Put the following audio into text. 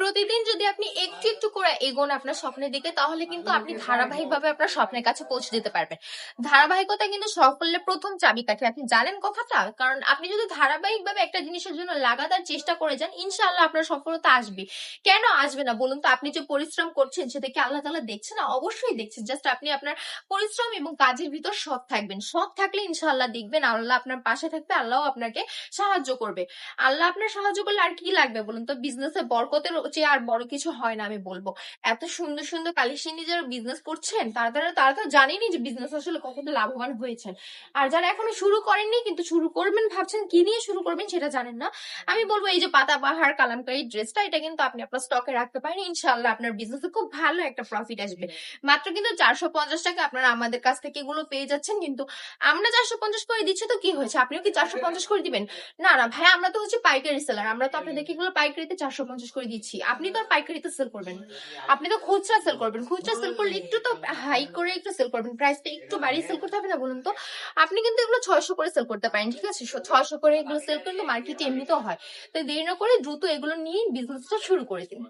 প্রতিদিন যদি আপনি একটু একটু করে এগোন আপনার স্বপ্নের দিকে, তাহলে কিন্তু আপনি ধারাবাহিকভাবে আপনার স্বপ্নের কাছে পৌঁছে যেতে পারবেন। ধারাবাহিকতা কিন্তু সাফল্যের প্রথম চাবিকাঠি, আপনি জানেন কথাটা? কারণ আপনি যদি ধারাবাহিকভাবে একটা জিনিসের জন্য লাগাতার চেষ্টা করে যান, ইনশাআল্লাহ আপনার সফলতা আসবে। কেন আসবে না বলুন তো? আপনি যে পরিশ্রম করছেন সেটা কি আল্লাহ তাআলা দেখছে না? অবশ্যই দেখছে। জাস্ট আপনি আপনার পরিশ্রম এবং কাজের ভিতর সৎ থাকবেন। সৎ থাকলে ইনশাআল্লাহ দেখবেন আল্লাহ আপনার পাশে থাকবে, আল্লাহ আপনাকে সাহায্য করবে। আল্লাহ আপনার সাহায্য করলে আর কি লাগবে বলুন তো? বিজনেসে বরকতের চেয়ে আর বড় কিছু হয় না আমি বলবো। এত সুন্দর সুন্দর কালেকশন নিয়ে যারা বিজনেস করছেন, তারা তো জানেনই যে বিজনেস আসলে কতটা লাভবান হয়েছেন। আর যারা এখনো শুরু করেননি কিন্তু শুরু করবেন ভাবছেন, কি নিয়ে শুরু করবেন সেটা জানেন না, আমি বলবো এই যে পাতাবাহার কালামকারী ড্রেসটা, এটা কিন্তু আপনি আপনার স্টকে রাখতে পারেন। ইনশাআল্লাহ আপনার বিজনেসে খুব ভালো একটা প্রফিট আসবে। মাত্র কিন্তু 450 টাকা আপনারা আমাদের কাছ থেকে এগুলো পেয়ে যাচ্ছেন। কিন্তু আমরা 450 করে দিচ্ছি তো কি হয়েছে, আপনিও কি 450 করে দিবেন? না না ভাই, আমরা তো হচ্ছে পাইকারি সেলার, আমরা তো আপনাদেরকে এগুলো পাইকারিতে 450 করে দিচ্ছি। আপনি তো আর পাইকারিতে সেল করবেন না। আপনি তো খুচরা সেল করবেন। খুচরা সেল করলে একটু তো হাই করে একটু সেল করবেন, প্রাইসটা একটু বাড়িয়ে সেল করতে হবে না বলুন তো? আপনি কিন্তু এগুলো 600 করে সেল করতে পারেন, ঠিক আছে? 600 করে এগুলো সেল করলে মার্কেটে এমনিতেও হয়। তো দেরি না করে দ্রুত এগুলো নিয়ে বিজনেসটা শুরু করে দিন।